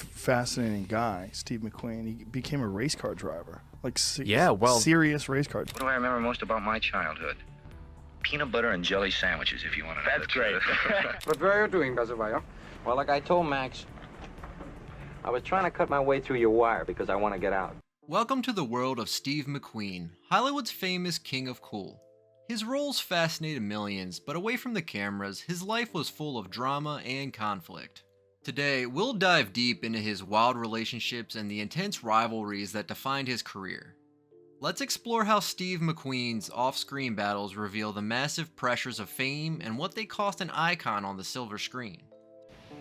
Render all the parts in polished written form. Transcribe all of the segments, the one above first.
fascinating guy, Steve McQueen. He became a race car driver, like serious race car. What do I remember most about my childhood? Peanut butter and jelly sandwiches, if you want to know. That's great. What were you doing, Bazawayo? Well, like I told Max, I was trying to cut my way through your wire because I want to get out. Welcome to the world of Steve McQueen, Hollywood's famous king of cool. His roles fascinated millions, but away from the cameras, his life was full of drama and conflict. Today, we'll dive deep into his wild relationships and the intense rivalries that defined his career. Let's explore how Steve McQueen's off-screen battles reveal the massive pressures of fame and what they cost an icon on the silver screen.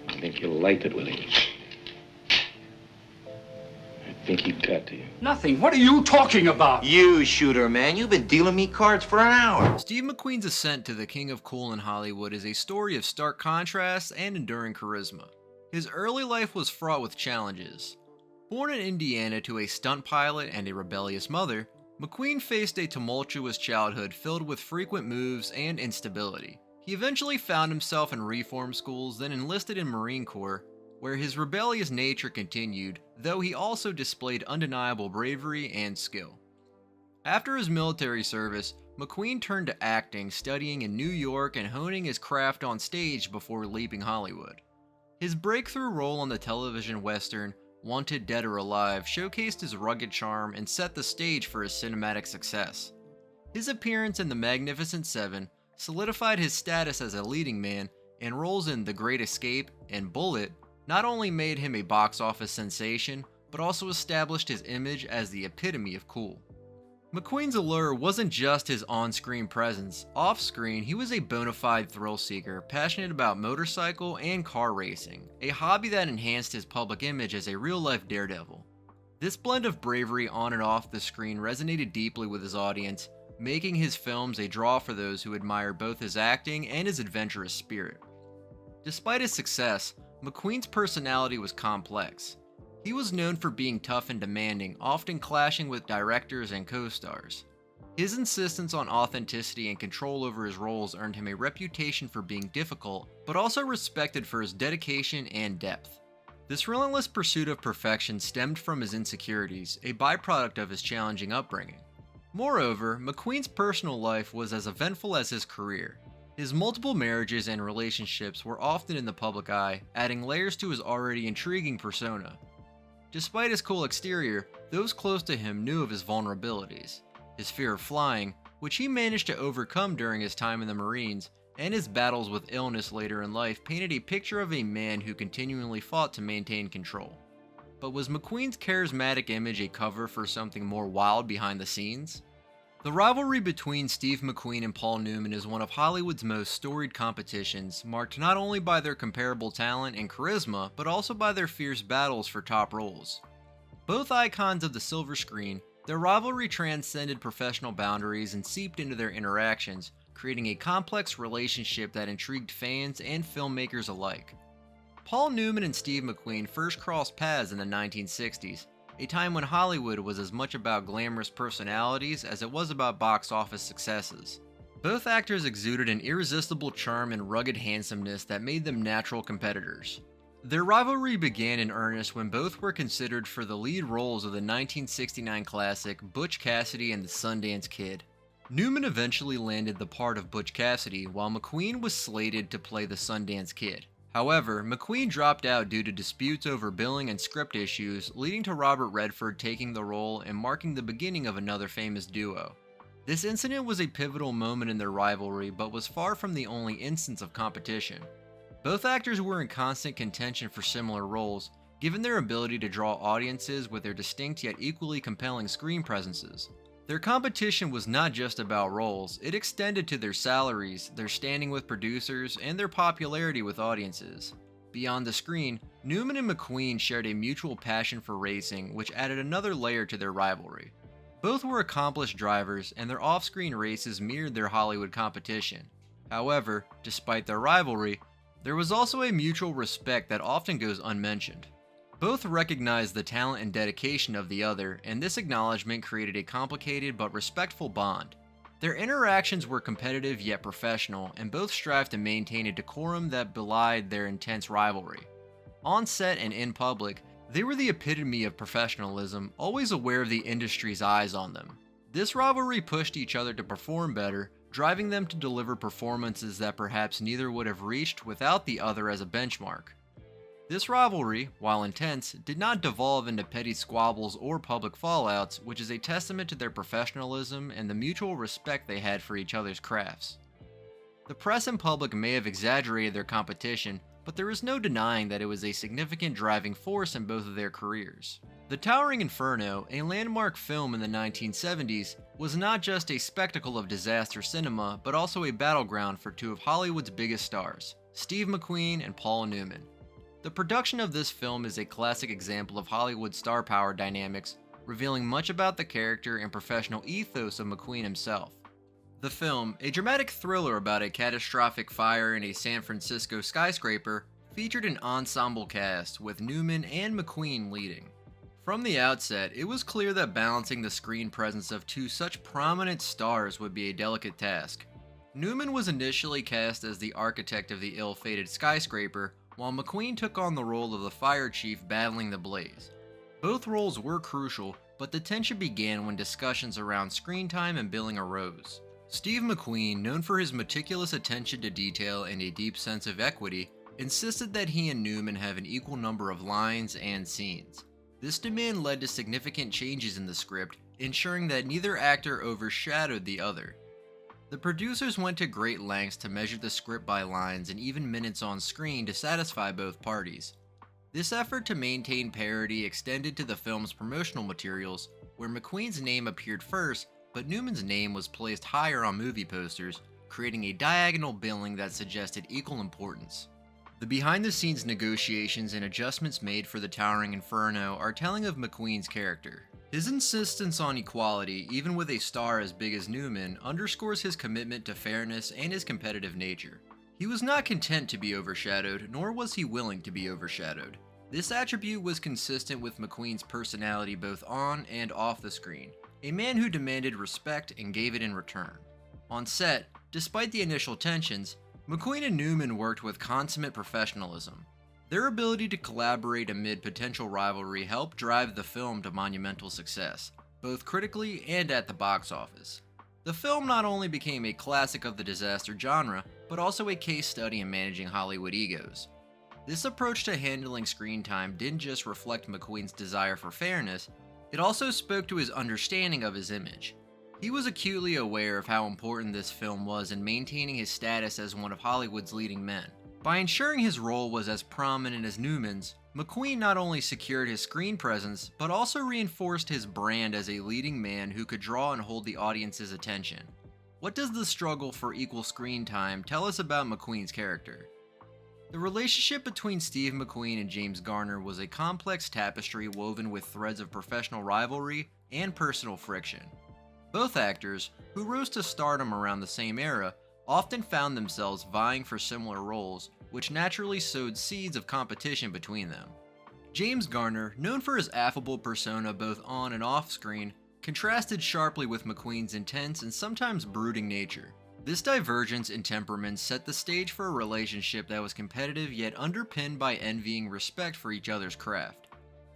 I think you'll like it with him. I think he got to you. Nothing. What are you talking about? You shooter, man. You've been dealing me cards for an hour. Steve McQueen's ascent to the king of cool in Hollywood is a story of stark contrast and enduring charisma. His early life was fraught with challenges. Born in Indiana to a stunt pilot and a rebellious mother, McQueen faced a tumultuous childhood filled with frequent moves and instability. He eventually found himself in reform schools, then enlisted in Marine Corps, where his rebellious nature continued, though he also displayed undeniable bravery and skill. After his military service, McQueen turned to acting, studying in New York and honing his craft on stage before leaping Hollywood. His breakthrough role on the television western Wanted Dead or Alive showcased his rugged charm and set the stage for his cinematic success. His appearance in The Magnificent Seven solidified his status as a leading man, and roles in The Great Escape and Bullet not only made him a box office sensation, but also established his image as the epitome of cool. McQueen's allure wasn't just his on-screen presence. Off-screen, he was a bona fide thrill-seeker, passionate about motorcycle and car racing, a hobby that enhanced his public image as a real-life daredevil. This blend of bravery on and off the screen resonated deeply with his audience, making his films a draw for those who admire both his acting and his adventurous spirit. Despite his success, McQueen's personality was complex. He was known for being tough and demanding, often clashing with directors and co-stars. His insistence on authenticity and control over his roles earned him a reputation for being difficult, but also respected for his dedication and depth. This relentless pursuit of perfection stemmed from his insecurities, a byproduct of his challenging upbringing. Moreover, McQueen's personal life was as eventful as his career. His multiple marriages and relationships were often in the public eye, adding layers to his already intriguing persona. Despite his cool exterior, those close to him knew of his vulnerabilities. His fear of flying, which he managed to overcome during his time in the Marines, and his battles with illness later in life painted a picture of a man who continually fought to maintain control. But was McQueen's charismatic image a cover for something more wild behind the scenes? The rivalry between Steve McQueen and Paul Newman is one of Hollywood's most storied competitions, marked not only by their comparable talent and charisma, but also by their fierce battles for top roles. Both icons of the silver screen, their rivalry transcended professional boundaries and seeped into their interactions, creating a complex relationship that intrigued fans and filmmakers alike. Paul Newman and Steve McQueen first crossed paths in the 1960s, a time when Hollywood was as much about glamorous personalities as it was about box office successes. Both actors exuded an irresistible charm and rugged handsomeness that made them natural competitors. Their rivalry began in earnest when both were considered for the lead roles of the 1969 classic Butch Cassidy and the Sundance Kid. Newman eventually landed the part of Butch Cassidy, while McQueen was slated to play the Sundance Kid. However, McQueen dropped out due to disputes over billing and script issues, leading to Robert Redford taking the role and marking the beginning of another famous duo. This incident was a pivotal moment in their rivalry, but was far from the only instance of competition. Both actors were in constant contention for similar roles, given their ability to draw audiences with their distinct yet equally compelling screen presences. Their competition was not just about roles, it extended to their salaries, their standing with producers, and their popularity with audiences. Beyond the screen, Newman and McQueen shared a mutual passion for racing, which added another layer to their rivalry. Both were accomplished drivers, and their off-screen races mirrored their Hollywood competition. However, despite their rivalry, there was also a mutual respect that often goes unmentioned. Both recognized the talent and dedication of the other, and this acknowledgement created a complicated but respectful bond. Their interactions were competitive yet professional, and both strived to maintain a decorum that belied their intense rivalry. On set and in public, They were the epitome of professionalism, always aware of the industry's eyes on them. This rivalry pushed each other to perform better, driving them to deliver performances that perhaps neither would have reached without the other as a benchmark. This rivalry, while intense, did not devolve into petty squabbles or public fallouts, which is a testament to their professionalism and the mutual respect they had for each other's crafts. The press and public may have exaggerated their competition, but there is no denying that it was a significant driving force in both of their careers. The Towering Inferno, a landmark film in the 1970s, was not just a spectacle of disaster cinema, but also a battleground for two of Hollywood's biggest stars, Steve McQueen and Paul Newman. The production of this film is a classic example of Hollywood star power dynamics, revealing much about the character and professional ethos of McQueen himself. The film, a dramatic thriller about a catastrophic fire in a San Francisco skyscraper, featured an ensemble cast with Newman and McQueen leading. From the outset, it was clear that balancing the screen presence of two such prominent stars would be a delicate task. Newman was initially cast as the architect of the ill-fated skyscraper, while McQueen took on the role of the fire chief battling the blaze. Both roles were crucial, but the tension began when discussions around screen time and billing arose. Steve McQueen, known for his meticulous attention to detail and a deep sense of equity, insisted that he and Newman have an equal number of lines and scenes. This demand led to significant changes in the script, ensuring that neither actor overshadowed the other. The producers went to great lengths to measure the script by lines and even minutes on screen to satisfy both parties. This effort to maintain parity extended to the film's promotional materials, where McQueen's name appeared first, but Newman's name was placed higher on movie posters, creating a diagonal billing that suggested equal importance. The behind-the-scenes negotiations and adjustments made for the Towering Inferno are telling of McQueen's character. His insistence on equality, even with a star as big as Newman, underscores his commitment to fairness and his competitive nature. He was not content to be overshadowed, nor was he willing to be overshadowed. This attribute was consistent with McQueen's personality both on and off the screen, a man who demanded respect and gave it in return. On set, despite the initial tensions, McQueen and Newman worked with consummate professionalism. Their ability to collaborate amid potential rivalry helped drive the film to monumental success, both critically and at the box office. The film not only became a classic of the disaster genre, but also a case study in managing Hollywood egos. This approach to handling screen time didn't just reflect McQueen's desire for fairness, it also spoke to his understanding of his image. He was acutely aware of how important this film was in maintaining his status as one of Hollywood's leading men. By ensuring his role was as prominent as Newman's, McQueen not only secured his screen presence, but also reinforced his brand as a leading man who could draw and hold the audience's attention. What does the struggle for equal screen time tell us about McQueen's character? The relationship between Steve McQueen and James Garner was a complex tapestry woven with threads of professional rivalry and personal friction. Both actors, who rose to stardom around the same era, often found themselves vying for similar roles, which naturally sowed seeds of competition between them. James Garner, known for his affable persona both on and off screen, contrasted sharply with McQueen's intense and sometimes brooding nature. This divergence in temperament set the stage for a relationship that was competitive yet underpinned by envying respect for each other's craft.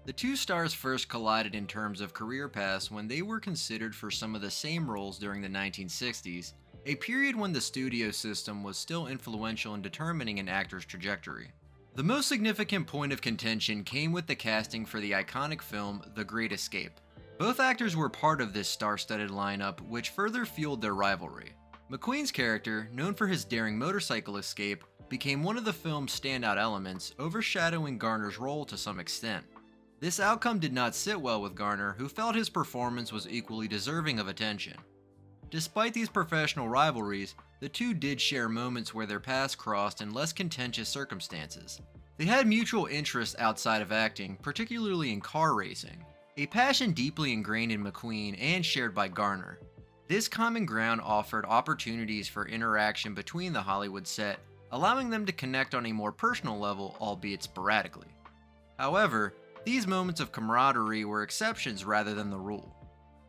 The two stars first collided in terms of career paths when they were considered for some of the same roles during the 1960s, a period when the studio system was still influential in determining an actor's trajectory. The most significant point of contention came with the casting for the iconic film The Great Escape. Both actors were part of this star-studded lineup, which further fueled their rivalry. McQueen's character, known for his daring motorcycle escape, became one of the film's standout elements, overshadowing Garner's role to some extent. This outcome did not sit well with Garner, who felt his performance was equally deserving of attention. Despite these professional rivalries, the two did share moments where their paths crossed in less contentious circumstances. They had mutual interests outside of acting, particularly in car racing, a passion deeply ingrained in McQueen and shared by Garner. This common ground offered opportunities for interaction between the Hollywood set, allowing them to connect on a more personal level, albeit sporadically. However, these moments of camaraderie were exceptions rather than the rule.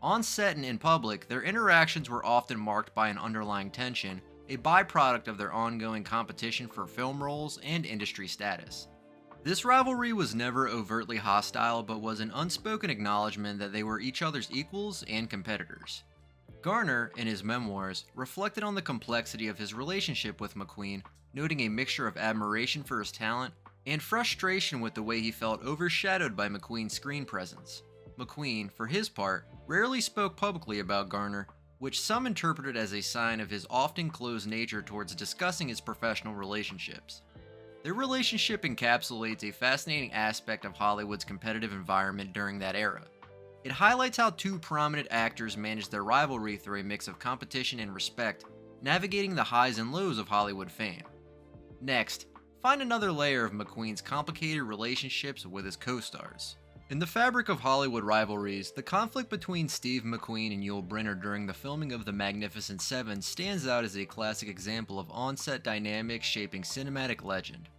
On set and in public, their interactions were often marked by an underlying tension, a byproduct of their ongoing competition for film roles and industry status. This rivalry was never overtly hostile, but was an unspoken acknowledgement that they were each other's equals and competitors. Garner, in his memoirs, reflected on the complexity of his relationship with McQueen, noting a mixture of admiration for his talent and frustration with the way he felt overshadowed by McQueen's screen presence. McQueen, for his part, rarely spoke publicly about Garner, which some interpreted as a sign of his often closed nature towards discussing his professional relationships. Their relationship encapsulates a fascinating aspect of Hollywood's competitive environment during that era. It highlights how two prominent actors managed their rivalry through a mix of competition and respect, navigating the highs and lows of Hollywood fame. Next, find another layer of McQueen's complicated relationships with his co-stars. In the fabric of Hollywood rivalries, the conflict between Steve McQueen and Yul Brynner during the filming of The Magnificent Seven stands out as a classic example of on-set dynamics shaping cinematic legend.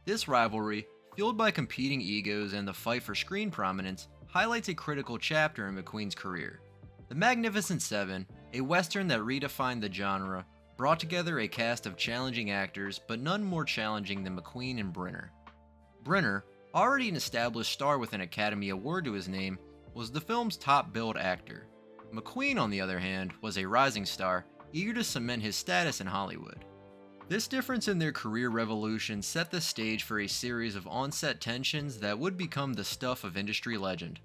This rivalry, fueled by competing egos and the fight for screen prominence, highlights a critical chapter in McQueen's career. The Magnificent Seven, a western that redefined the genre, brought together a cast of challenging actors, but none more challenging than McQueen and Brynner. Brynner, already an established star with an Academy Award to his name, was the film's top-billed actor. McQueen, on the other hand, was a rising star, eager to cement his status in Hollywood. This difference in their career revolution set the stage for a series of on-set tensions that would become the stuff of industry legend.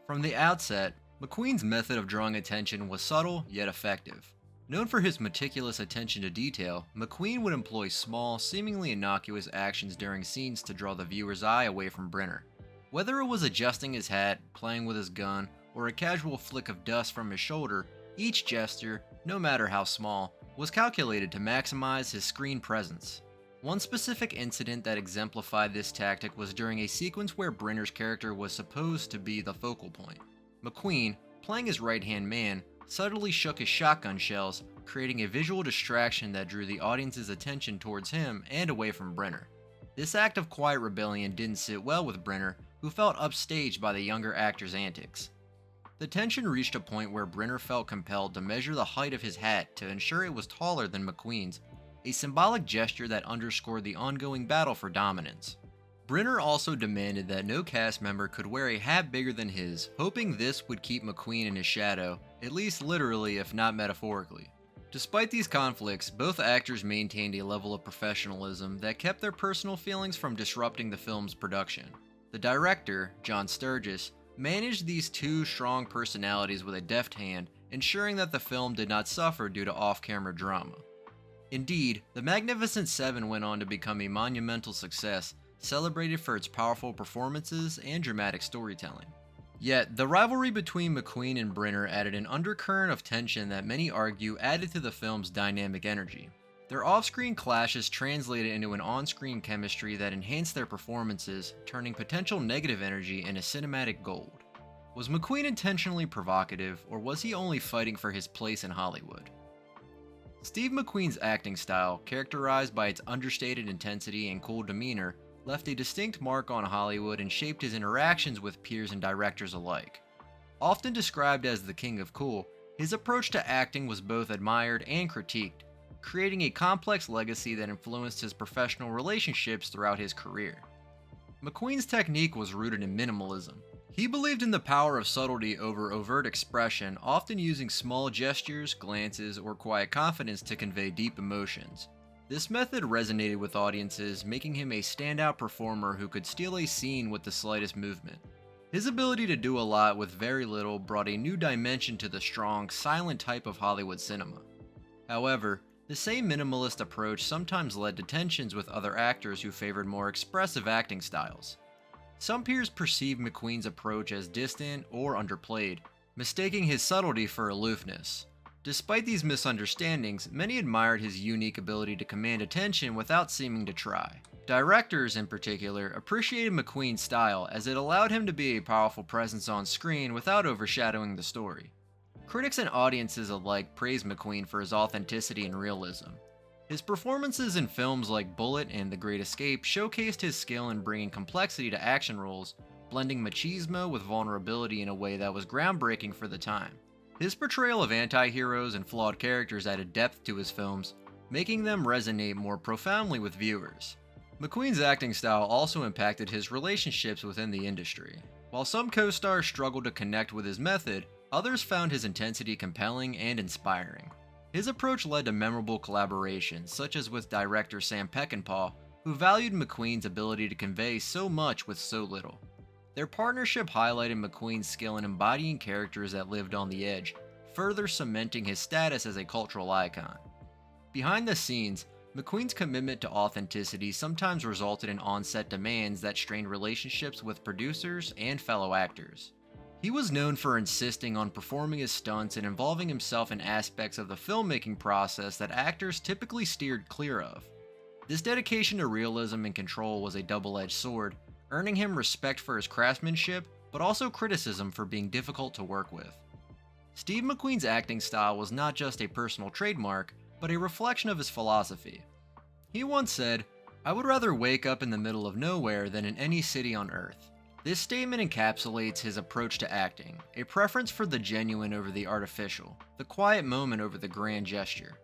From the outset, McQueen's method of drawing attention was subtle yet effective. Known for his meticulous attention to detail, McQueen would employ small, seemingly innocuous actions during scenes to draw the viewer's eye away from Brynner. Whether it was adjusting his hat, playing with his gun, or a casual flick of dust from his shoulder, each gesture, no matter how small, was calculated to maximize his screen presence. One specific incident that exemplified this tactic was during a sequence where Brynner's character was supposed to be the focal point. McQueen, playing his right-hand man, subtly shook his shotgun shells, creating a visual distraction that drew the audience's attention towards him and away from Brynner. This act of quiet rebellion didn't sit well with Brynner, who felt upstaged by the younger actor's antics. The tension reached a point where Brynner felt compelled to measure the height of his hat to ensure it was taller than McQueen's, a symbolic gesture that underscored the ongoing battle for dominance. Brynner also demanded that no cast member could wear a hat bigger than his, hoping this would keep McQueen in his shadow, at least literally if not metaphorically. Despite these conflicts, both actors maintained a level of professionalism that kept their personal feelings from disrupting the film's production. The director, John Sturges, managed these two strong personalities with a deft hand, ensuring that the film did not suffer due to off-camera drama. Indeed, The Magnificent Seven went on to become a monumental success, celebrated for its powerful performances and dramatic storytelling. Yet, the rivalry between McQueen and Brynner added an undercurrent of tension that many argue added to the film's dynamic energy. Their off-screen clashes translated into an on-screen chemistry that enhanced their performances, turning potential negative energy into cinematic gold. Was McQueen intentionally provocative, or was he only fighting for his place in Hollywood? Steve McQueen's acting style, characterized by its understated intensity and cool demeanor, left a distinct mark on Hollywood and shaped his interactions with peers and directors alike. Often described as the king of cool, his approach to acting was both admired and critiqued, creating a complex legacy that influenced his professional relationships throughout his career. McQueen's technique was rooted in minimalism. He believed in the power of subtlety over overt expression, often using small gestures, glances, or quiet confidence to convey deep emotions. This method resonated with audiences, making him a standout performer who could steal a scene with the slightest movement. His ability to do a lot with very little brought a new dimension to the strong, silent type of Hollywood cinema. However, the same minimalist approach sometimes led to tensions with other actors who favored more expressive acting styles. Some peers perceived McQueen's approach as distant or underplayed, mistaking his subtlety for aloofness. Despite these misunderstandings, many admired his unique ability to command attention without seeming to try. Directors, in particular, appreciated McQueen's style as it allowed him to be a powerful presence on screen without overshadowing the story. Critics and audiences alike praised McQueen for his authenticity and realism. His performances in films like Bullet and The Great Escape showcased his skill in bringing complexity to action roles, blending machismo with vulnerability in a way that was groundbreaking for the time. His portrayal of anti-heroes and flawed characters added depth to his films, making them resonate more profoundly with viewers. McQueen's acting style also impacted his relationships within the industry. While some co-stars struggled to connect with his method, others found his intensity compelling and inspiring. His approach led to memorable collaborations, such as with director Sam Peckinpah, who valued McQueen's ability to convey so much with so little. Their partnership highlighted McQueen's skill in embodying characters that lived on the edge, further cementing his status as a cultural icon. Behind the scenes, McQueen's commitment to authenticity sometimes resulted in on-set demands that strained relationships with producers and fellow actors. He was known for insisting on performing his stunts and involving himself in aspects of the filmmaking process that actors typically steered clear of. This dedication to realism and control was a double-edged sword, earning him respect for his craftsmanship, but also criticism for being difficult to work with. Steve McQueen's acting style was not just a personal trademark, but a reflection of his philosophy. He once said, "I would rather wake up in the middle of nowhere than in any city on earth." This statement encapsulates his approach to acting, a preference for the genuine over the artificial, the quiet moment over the grand gesture.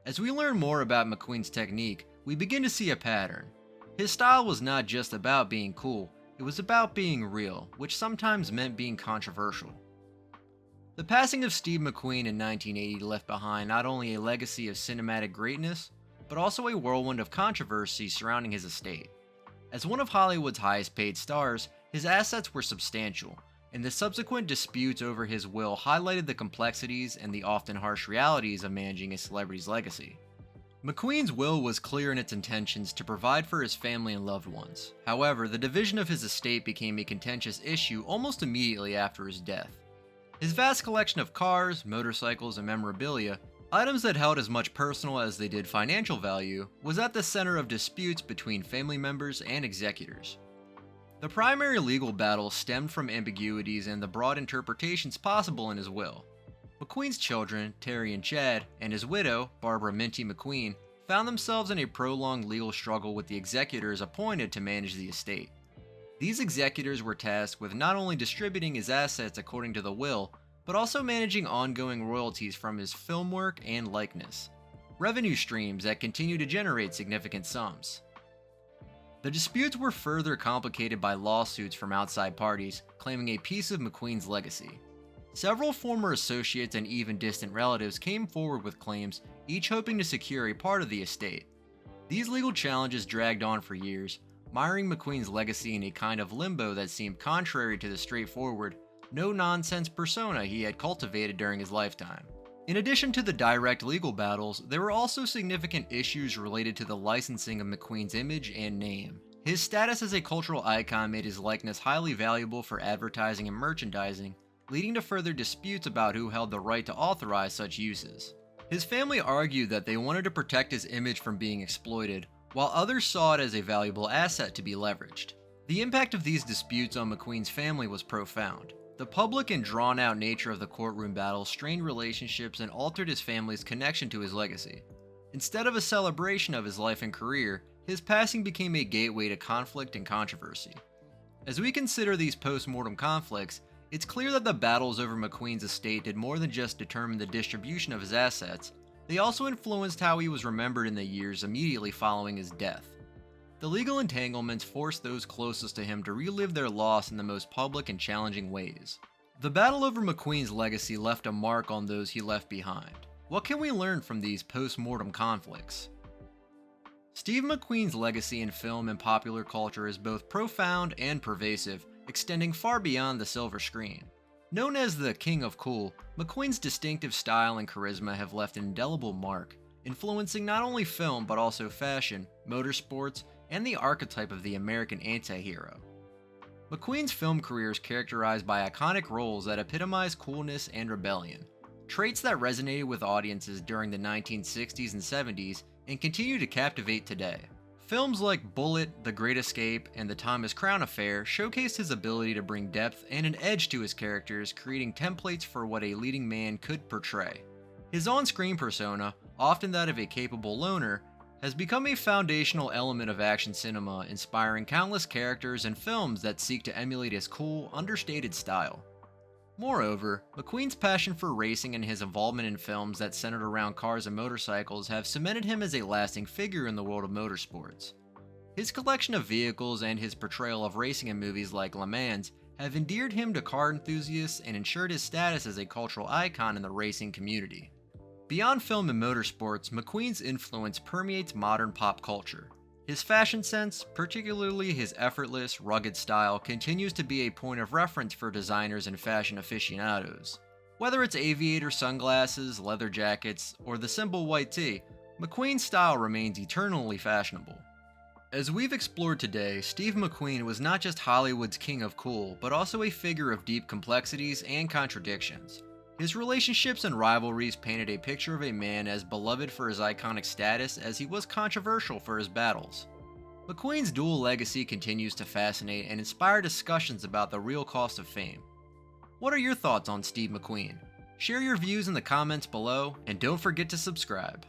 As we learn more about McQueen's technique, we begin to see a pattern. His style was not just about being cool, it was about being real, which sometimes meant being controversial. The passing of Steve McQueen in 1980 left behind not only a legacy of cinematic greatness, but also a whirlwind of controversy surrounding his estate. As one of Hollywood's highest paid stars, his assets were substantial, and the subsequent disputes over his will highlighted the complexities and the often harsh realities of managing a celebrity's legacy. McQueen's will was clear in its intentions to provide for his family and loved ones. However, the division of his estate became a contentious issue almost immediately after his death. His vast collection of cars, motorcycles, and memorabilia, items that held as much personal as they did financial value, was at the center of disputes between family members and executors. The primary legal battle stemmed from ambiguities and the broad interpretations possible in his will. McQueen's children, Terry and Chad, and his widow, Barbara Minty McQueen, found themselves in a prolonged legal struggle with the executors appointed to manage the estate. These executors were tasked with not only distributing his assets according to the will, but also managing ongoing royalties from his film work and likeness, revenue streams that continue to generate significant sums. The disputes were further complicated by lawsuits from outside parties claiming a piece of McQueen's legacy. Several former associates and even distant relatives came forward with claims, each hoping to secure a part of the estate. These legal challenges dragged on for years, miring McQueen's legacy in a kind of limbo that seemed contrary to the straightforward, no-nonsense persona he had cultivated during his lifetime. In addition to the direct legal battles, there were also significant issues related to the licensing of McQueen's image and name. His status as a cultural icon made his likeness highly valuable for advertising and merchandising, leading to further disputes about who held the right to authorize such uses. His family argued that they wanted to protect his image from being exploited, while others saw it as a valuable asset to be leveraged. The impact of these disputes on McQueen's family was profound. The public and drawn-out nature of the courtroom battle strained relationships and altered his family's connection to his legacy. Instead of a celebration of his life and career, his passing became a gateway to conflict and controversy. As we consider these post-mortem conflicts, it's clear that the battles over McQueen's estate did more than just determine the distribution of his assets. They also influenced how he was remembered in the years immediately following his death. The legal entanglements forced those closest to him to relive their loss in the most public and challenging ways. The battle over McQueen's legacy left a mark on those he left behind. What can we learn from these post-mortem conflicts? Steve McQueen's legacy in film and popular culture is both profound and pervasive, extending far beyond the silver screen. Known as the King of Cool, McQueen's distinctive style and charisma have left an indelible mark, influencing not only film but also fashion, motorsports, and the archetype of the American anti-hero. McQueen's film career is characterized by iconic roles that epitomize coolness and rebellion, traits that resonated with audiences during the 1960s and 70s and continue to captivate today. Films like Bullet, The Great Escape, and The Thomas Crown Affair showcased his ability to bring depth and an edge to his characters, creating templates for what a leading man could portray. His on-screen persona, often that of a capable loner, has become a foundational element of action cinema, inspiring countless characters and films that seek to emulate his cool, understated style. Moreover, McQueen's passion for racing and his involvement in films that centered around cars and motorcycles have cemented him as a lasting figure in the world of motorsports. His collection of vehicles and his portrayal of racing in movies like Le Mans have endeared him to car enthusiasts and ensured his status as a cultural icon in the racing community. Beyond film and motorsports, McQueen's influence permeates modern pop culture. His fashion sense, particularly his effortless, rugged style, continues to be a point of reference for designers and fashion aficionados. Whether it's aviator sunglasses, leather jackets, or the simple white tee, McQueen's style remains eternally fashionable. As we've explored today, Steve McQueen was not just Hollywood's king of cool, but also a figure of deep complexities and contradictions. His relationships and rivalries painted a picture of a man as beloved for his iconic status as he was controversial for his battles. McQueen's dual legacy continues to fascinate and inspire discussions about the real cost of fame. What are your thoughts on Steve McQueen? Share your views in the comments below, and don't forget to subscribe.